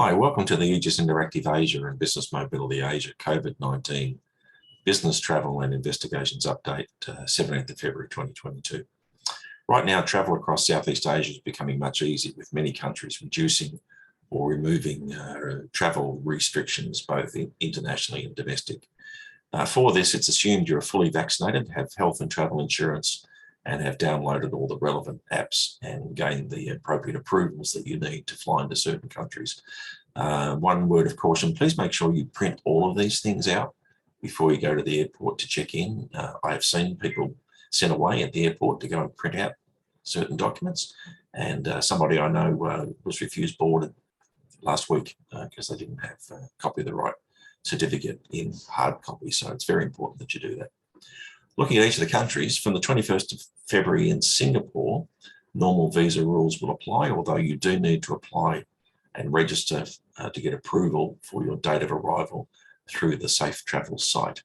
Hi, welcome to the Aegis Interaktif Asia and Business Mobility Asia Covid-19 Business Travel and Investigations Update, 17th of February 2022. Right now, travel across Southeast Asia is becoming much easier, with many countries reducing or removing travel restrictions, both internationally and domestic. For this, it's assumed you're fully vaccinated, have health and travel insurance, and have downloaded all the relevant apps and gained the appropriate approvals that you need to fly into certain countries. One word of caution, please make sure you print all of these things out before you go to the airport to check in. I have seen people sent away at the airport to go and print out certain documents, and somebody I know was refused boarded last week because they didn't have a copy of the right certificate in hard copy. So it's very important that you do that. Looking at each of the countries, from the 21st of February in Singapore, normal visa rules will apply, although you do need to apply and register to get approval for your date of arrival through the Safe Travel site.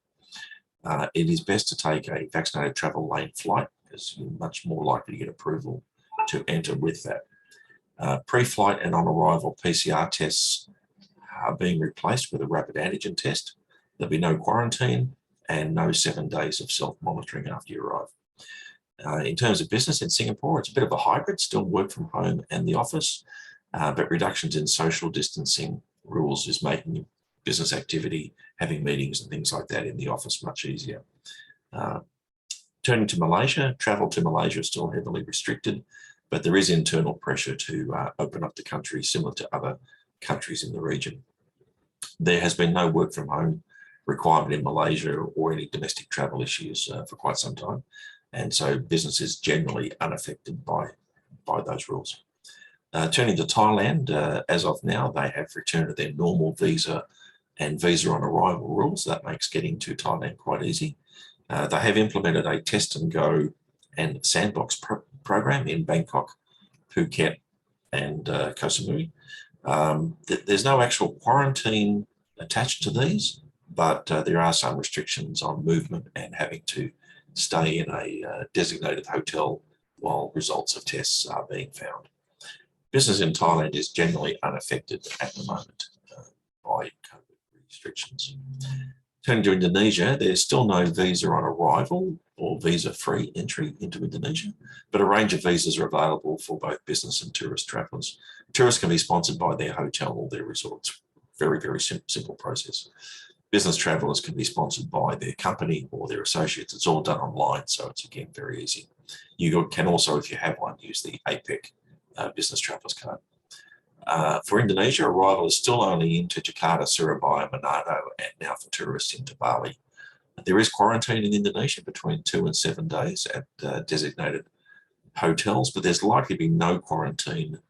It is best to take a vaccinated travel lane flight, because you're much more likely to get approval to enter with that. Pre-flight and on arrival PCR tests are being replaced with a rapid antigen test. There'll be no quarantine and no 7 days of self-monitoring after you arrive. In terms of business in Singapore, it's a bit of a hybrid, still work from home and the office, but reductions in social distancing rules is making business activity, having meetings and things like that in the office much easier. Turning to Malaysia, travel to Malaysia is still heavily restricted, but there is internal pressure to open up the country similar to other countries in the region. There has been no work from home requirement in Malaysia or any domestic travel issues for quite some time. And so business is generally unaffected by those rules. Turning to Thailand, as of now, they have returned to their normal visa and visa on arrival rules. That makes getting to Thailand quite easy. They have implemented a test and go and sandbox program in Bangkok, Phuket, and Koh Samui. There's no actual quarantine attached to these, but there are some restrictions on movement and having to stay in a designated hotel while results of tests are being found. Business in Thailand is generally unaffected at the moment by COVID restrictions. Turning to Indonesia, there's still no visa on arrival or visa-free entry into Indonesia, but a range of visas are available for both business and tourist travellers. Tourists can be sponsored by their hotel or their resorts. Very, very simple process. Business travellers can be sponsored by their company or their associates. It's all done online, so it's, again, very easy. You can also, if you have one, use the APEC business travellers card. For Indonesia, arrival is still only into Jakarta, Surabaya, Manado, and now for tourists into Bali. There is quarantine in Indonesia between 2 and 7 days at designated hotels, but there's likely to be no quarantine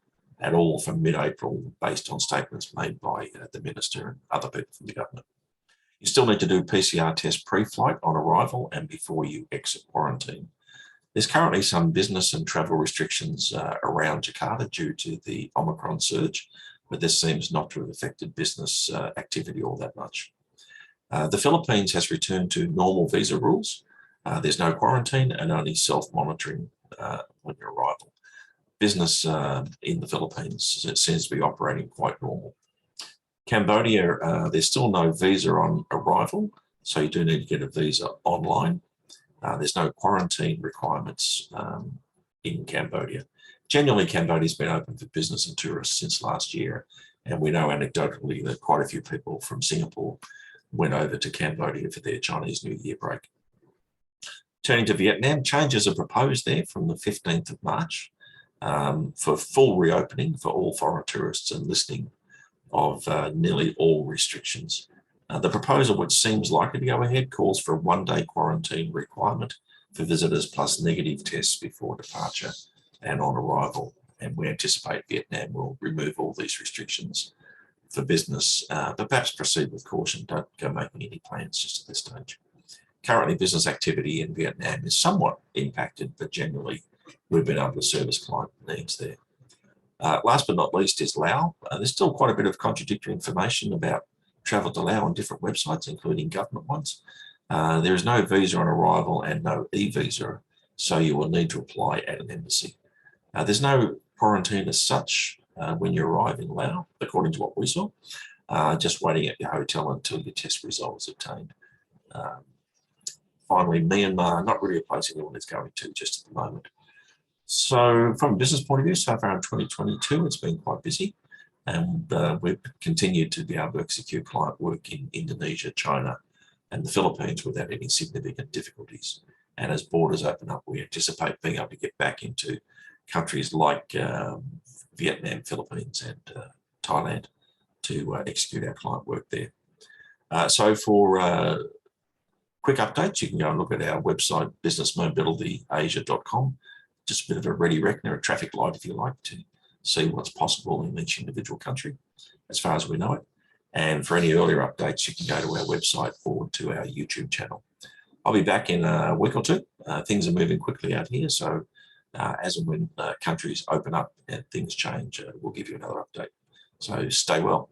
at all from mid-April based on statements made by the minister and other people from the government. You still need to do PCR test pre-flight on arrival and before you exit quarantine. There's currently some business and travel restrictions around Jakarta due to the Omicron surge, but this seems not to have affected business activity all that much. The Philippines has returned to normal visa rules. There's no quarantine and only self-monitoring on your arrival. Business in the Philippines seems to be operating quite normal. Cambodia, there's still no visa on arrival, so you do need to get a visa online. There's no quarantine requirements in Cambodia. Generally, Cambodia's been open for business and tourists since last year, and we know anecdotally that quite a few people from Singapore went over to Cambodia for their Chinese New Year break. Turning to Vietnam, changes are proposed there from the 15th of March for full reopening for all foreign tourists and listing of nearly all restrictions. The proposal, which seems likely to go ahead, calls for a 1-day quarantine requirement for visitors plus negative tests before departure and on arrival. And we anticipate Vietnam will remove all these restrictions for business, but perhaps proceed with caution. Don't go making any plans just at this stage. Currently, business activity in Vietnam is somewhat impacted, but generally we've been able to service client needs there. Last but not least is Laos. There's still quite a bit of contradictory information about travel to Laos on different websites, including government ones. There is no visa on arrival and no e-visa, so you will need to apply at an embassy. There's no quarantine as such, when you arrive in Laos, according to what we saw. Just waiting at your hotel until your test results obtained. Finally, Myanmar, not really a place anyone is going to just at the moment. So from a business point of view, so far in 2022, it's been quite busy. And we've continued to be able to execute client work in Indonesia, China, and the Philippines without any significant difficulties. And as borders open up, we anticipate being able to get back into countries like Vietnam, Philippines, and Thailand to execute our client work there. So for quick updates, you can go and look at our website, businessmobilityasia.com. Just a bit of a ready reckoner, a traffic light, if you like, to see what's possible in each individual country, as far as we know it. And for any earlier updates, you can go to our website or to our YouTube channel. I'll be back in a week or two. Things are moving quickly out here, so as and when countries open up and things change, we'll give you another update. So stay well.